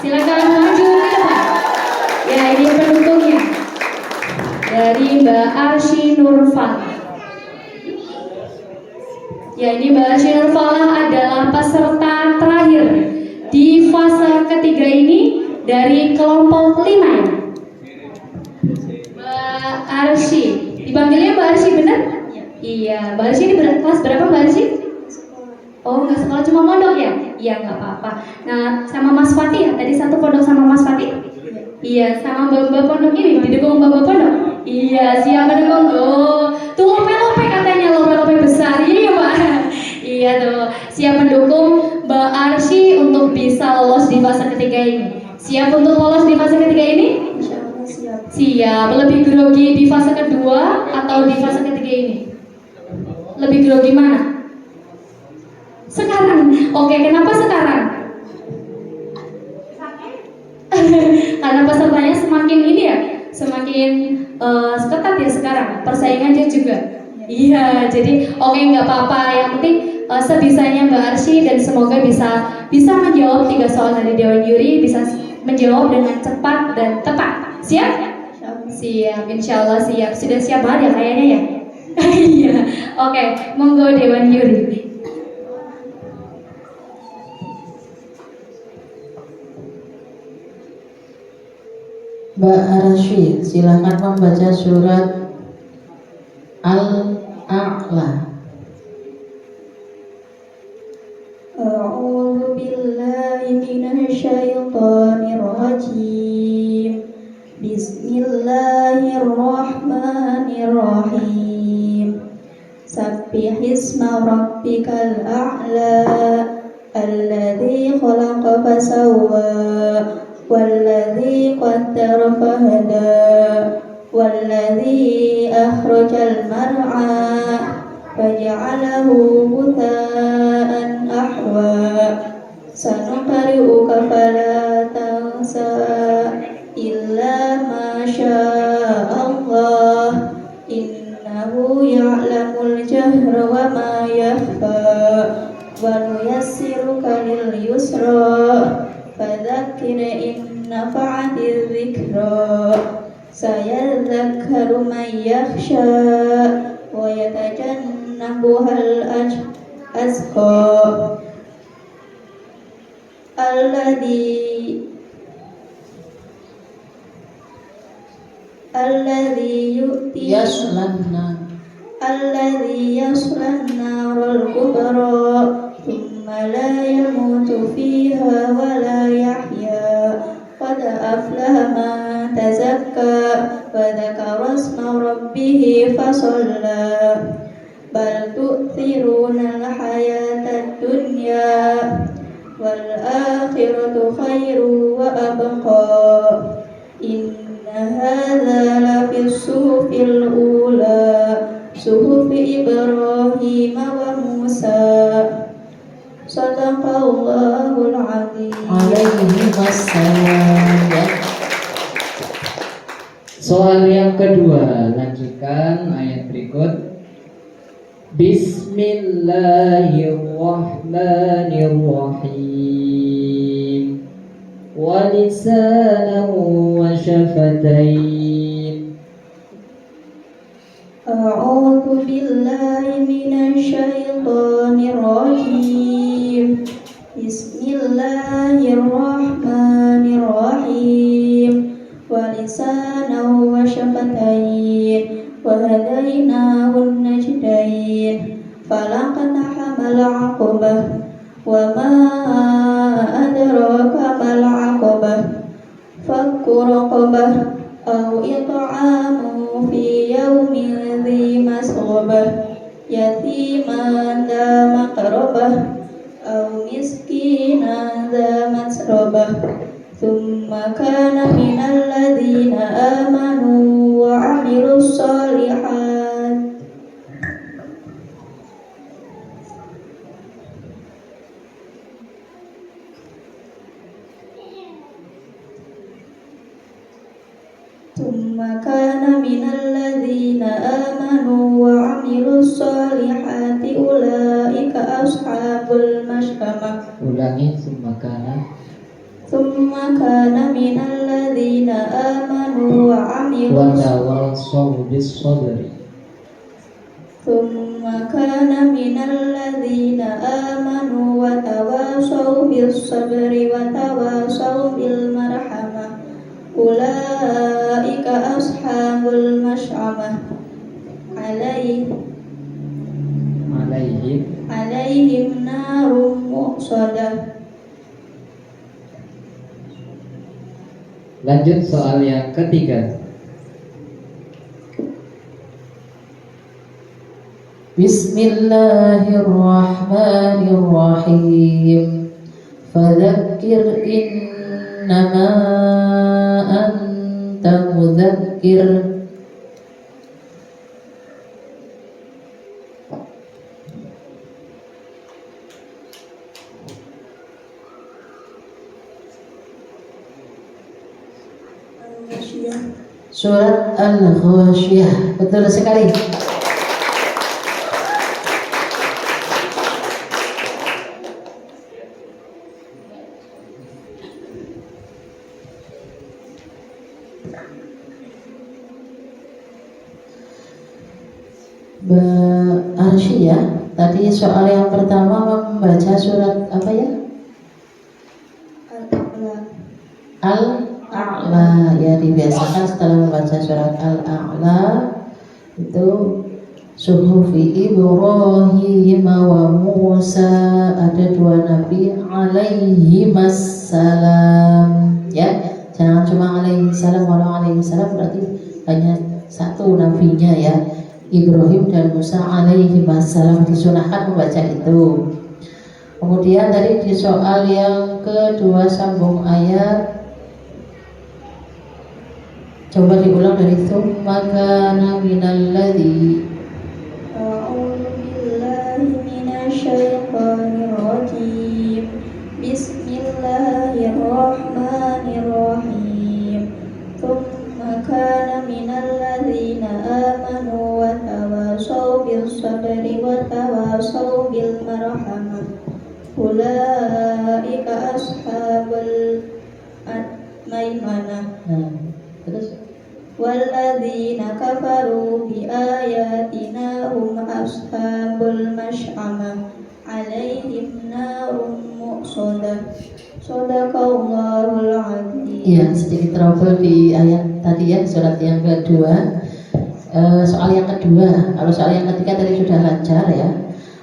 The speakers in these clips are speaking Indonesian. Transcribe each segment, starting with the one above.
Silakan maju ke depan. Ya, ini pendukungnya. Dari Mbak Arsy Nurfala. Ya, ini Mbak Arsy Nurfala adalah peserta terakhir di fase ketiga ini dari kelompok 5 ya. Mbak Arsy, dipanggilnya Mbak Arsy benar? Iya, Mbak Arsy ini kelas berapa Mbak Arsy? Oh, nggak sekolah, cuma mondok ya? Iya, nggak apa-apa. Nah, sama Mas Fatih ya? Tadi satu pondok sama Mas Fatih? Iya, sama mbak-mbak pondok ini, didukung mbak-mbak pondok? Iya, siap mendukung. Oh, tuh lope-lope katanya, lope-lope besar. Iya, Pak. Iya tuh, siap mendukung Mbak Arsy untuk bisa lolos di fase ketiga ini. Siap untuk lolos di fase ketiga ini? Siap. Siap. Lebih grogi di fase kedua atau di fase ketiga ini? Lebih grogi mana? Sekarang. Oke, kenapa sekarang? Karena pesertanya semakin ini ya, semakin ketat ya sekarang. Persaingannya juga. Iya, jadi oke, nggak apa-apa. Yang penting sebisanya Mbak Arsy, dan semoga bisa menjawab 3 soal dari Dewan Juri, bisa menjawab dengan cepat dan tepat. Siap? Siap, insya Allah siap. Sudah siap banget ya kayaknya ya? Iya, oke, monggo Dewan Juri. Mbak Arsy, silakan membaca surat Al-A'la. A'udzu billahi minasy syaithanir rajim. Bismillahirrahmanirrahim. Sabbihisma rabbikal a'la alladzi khalaqa fasawwa والذي قدر فهدى والذي أخرج المرعى فجعله غثاء أحوى سنقرئك فلا تنسى إلا ما شاء الله إنه يعلم الجهر وما يخفى ونيسرك لليسرى فذكر إن نفعت الذكرى سيذكر من يخشى ويتجنبها الأشقى الذي يصلى النار الكبرى ثم لا يموت فيها ولا يحيا قد أفلح من تزكى وذكر اسم ربه فصلى بل تؤثرون الحياة الدنيا والآخرة خير وأبقى إن هذا لفي الصحف الأولى صحف إبراهيم وموسى Sadaqallahul azim. Alaihi wassalam. Soal yang kedua, lanjutkan ayat berikut. Bismillahirrahmanirrahim. Wa lisanan wa syafatain. A'udzu billahi minasy syaithanir rajim. Bismillahirrahmanirrahim. Wa lisanan wa syafatain wa hadainahun najdain. Falaqtahamal 'aqabah wa ma adraka mal 'aqabah. Fakku raqabah aw it'amu fi yawmin dhi masghabah yatiman dha maqrabah aw miskinan dha masrabah thumma kana minal ladzina amanu wa 'amilus shalihat. Thumma kana minal ladzina amanu wa 'amilus sholihati ulaika ashabul mash'amah. Ulangi, sumakana. Thumma kana minal ladzina amanu wa wa amilus tawassaw bis sabri. ثم كان من الذين آمنوا وتواصوا بالصبر وتواصوا بالمرحمة أولئك أصحاب المشأمة عليهم نار مؤصدة. Lanjut soal yang ketiga. Bismillahirrahmanirrahim. Fadzakir innama anta mudzakir. Surat Al-Ghasyiyah. Betul sekali. Arsy ya. Tadi soal yang pertama membaca surat apa ya? Al-A'la. Ya, dibiasakan setelah membaca surat Al-A'la itu suhufi Ibrahim wa Musa, ada dua nabi alaihimassalam. Ya, jangan cuma alaihissalam, walau alaihissalam berarti hanya satu nabinya ya. Ibrahim dan Musa alaihimassalam disunahkan membaca itu. Kemudian tadi di soal yang kedua sambung ayat, coba diulang dari tsumma kana minal ladzi. A'udzu billahi minasyaitonir rajim. Bismillahirrahmanirrahim. Tsumma kana minal ladzina amanu wa tawasaw bis sabri wa tawasaw bil marhamah. Ulaika ashabul maimanah. Nah, terus Walladzina kafaru bi ayatina hum ashabul masy'amah alaihim narun muqsadah. Shadaqallahul azim. ya sedikit trouble di ayat tadi ya, surat yang kedua. Soal yang kedua, kalau soal yang ketiga tadi sudah lancar ya.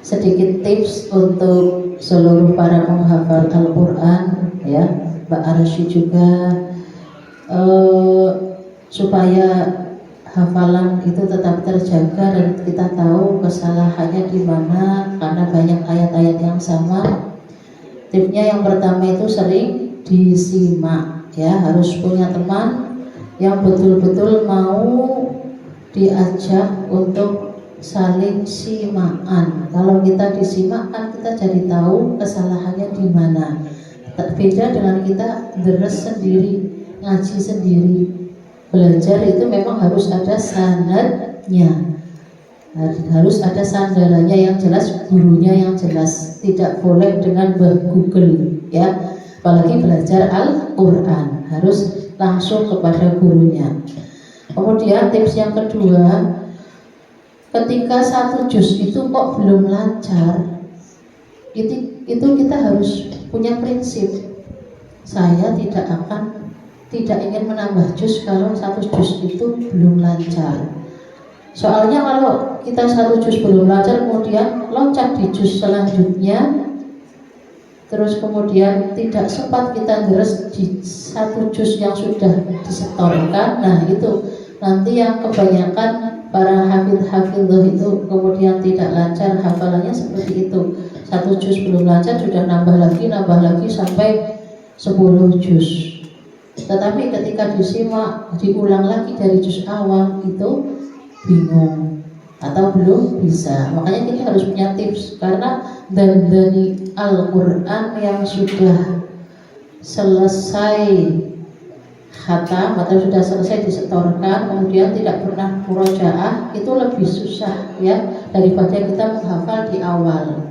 Sedikit tips untuk seluruh para penghafal Al-Quran ya, Mbak Arsy juga, supaya hafalan itu tetap terjaga dan kita tahu kesalahannya di mana karena banyak ayat-ayat yang sama. Tipsnya yang pertama itu sering disimak ya, harus punya teman yang betul-betul mau diajak untuk saling simakan. Kalau kita disimak kan kita jadi tahu kesalahannya di mana. Beda dengan kita deres sendiri, ngaji sendiri. Belajar itu memang harus ada sanadnya, harus ada sandarannya yang jelas, gurunya yang jelas. Tidak boleh dengan Google ya, apalagi belajar Al-Quran harus langsung kepada gurunya. Kemudian tips yang kedua, ketika satu juz itu kok belum lancar, itu kita harus punya prinsip. Saya tidak ingin menambah juz kalau satu juz itu belum lancar. Soalnya kalau kita satu juz belum lancar kemudian loncat di juz selanjutnya, terus kemudian tidak sempat kita deres di satu juz yang sudah disetorkan, nah itu nanti yang kebanyakan para hafidh-hafidhah itu kemudian tidak lancar hafalannya seperti itu. Satu juz belum lancar sudah nambah lagi sampai 10 juz. Tetapi ketika disimak, diulang lagi dari juz awal itu bingung atau belum bisa. Makanya kita harus punya tips, karena dari Al-Quran yang sudah selesai khatam atau sudah selesai disetorkan kemudian tidak pernah murojaah, itu lebih susah ya daripada kita menghafal di awal.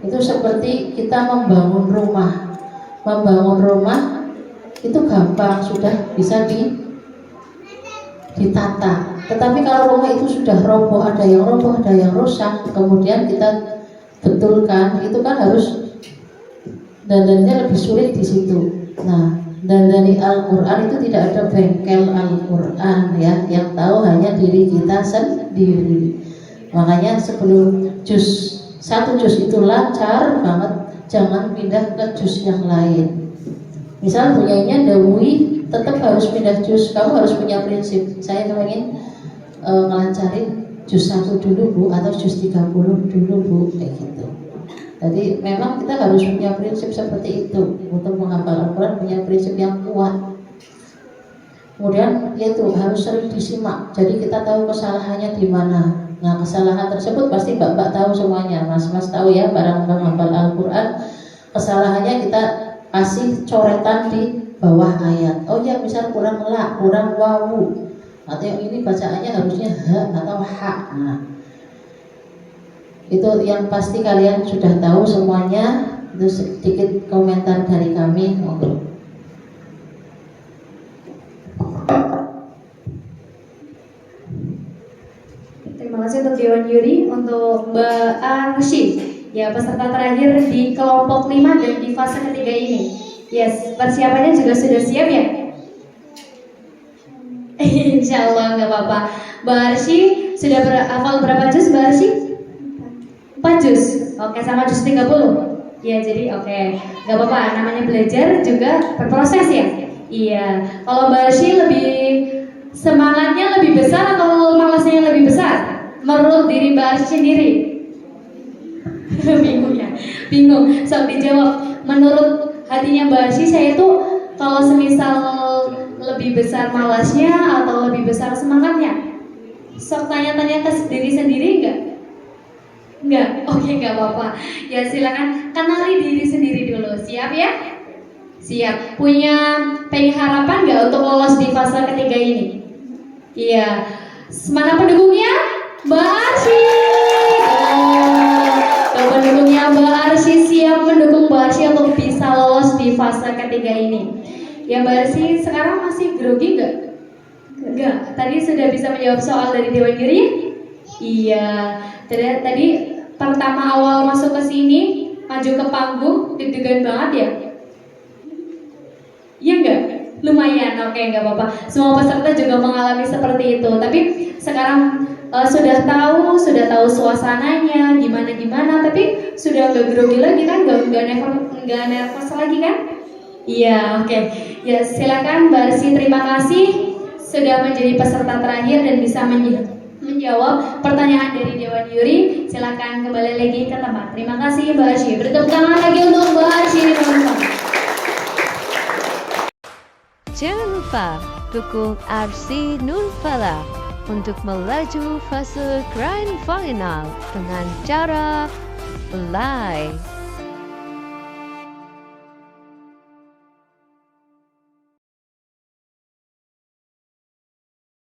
Itu seperti kita membangun rumah. membangun rumah itu gampang, sudah bisa ditata. Tetapi kalau rumah itu sudah roboh, ada yang roboh, ada yang rusak, kemudian kita betulkan, itu kan harus dandannya lebih sulit di situ. Nah, dandani Al-Quran itu tidak ada bengkel Al-Quran ya, yang tahu hanya diri kita sendiri. Makanya sebelum satu juz itu lancar banget, jangan pindah ke juz yang lain. Misal punyanya Dawi, tetap harus pindah juz. Kamu harus punya prinsip, saya ingin ngelancarin juz 1 dulu Bu, atau juz 30 dulu Bu, kayak gitu. Jadi memang kita harus punya prinsip seperti itu. Untuk menghafal Al-Quran punya prinsip yang kuat. Kemudian yaitu harus sering disimak, jadi kita tahu kesalahannya di mana. Nah, kesalahan tersebut pasti Mbak tahu semuanya, Mas tahu ya, barang menghafal Al-Quran kesalahannya kita kasih coretan di bawah ayat. Oh ya, misal kurang la, kurang wawu, atau yang ini bacaannya harusnya ha atau ha. Nah, itu yang pasti kalian sudah tahu semuanya. Itu sedikit komentar dari kami. Terima kasih untuk Dewan Juri, untuk Mbak Arsy, ya peserta terakhir di kelompok 5 dan di fase ketiga ini. Yes, persiapannya juga sudah siap ya? Insya Allah nggak apa-apa. Mbak Arsy sudah hafal berapa juz Mbak Arsy? 4 juz. Oke, sama juz 30. Ya, jadi oke, nggak apa-apa. Namanya belajar juga berproses ya. Iya. Kalau Mbak Arsy lebih semangatnya lebih besar atau malasnya yang lebih besar? Menurut diri Mbak Arsy sendiri? Bingung ya? Bingung. So dijawab. Menurut hatinya Mbak Arsy, saya itu kalau semisal lebih besar malasnya atau lebih besar semangatnya? Sok tanya-tanya ke diri sendiri enggak? Enggak? Oke, enggak apa-apa. Ya silakan kenali diri sendiri dulu. Siap ya? Siap. Punya harapan enggak untuk lolos di fase ketiga ini? Iya. Mana pendukungnya? Mbak Arsy. Pendukungnya Mbak Arsy siap mendukung Mbak Arsy untuk bisa lolos di fase ketiga ini. Ya Mbak Arsy sekarang masih grogi nggak? Nggak. Tadi sudah bisa menjawab soal dari Dewan Juri? Iya. Tadi pertama awal masuk ke sini, maju ke panggung, deg-degan banget ya? Iya nggak? Lumayan, oke, nggak apa-apa. Semua peserta juga mengalami seperti itu. Tapi sekarang sudah tahu suasananya gimana, tapi sudah nggak grogi lagi kan? Nggak nervous lagi kan? Iya, oke. Ya silakan Mbak Arsy, terima kasih sudah menjadi peserta terakhir dan bisa menjawab pertanyaan dari Dewan Juri. Silakan kembali lagi ke tempat. Terima kasih Mbak Arsy. Bertepuk tangan lagi untuk Mbak Arsy, teman-teman. Jangan lupa dukung Arsy Nurfala untuk melaju fase Grand Final dengan cara like,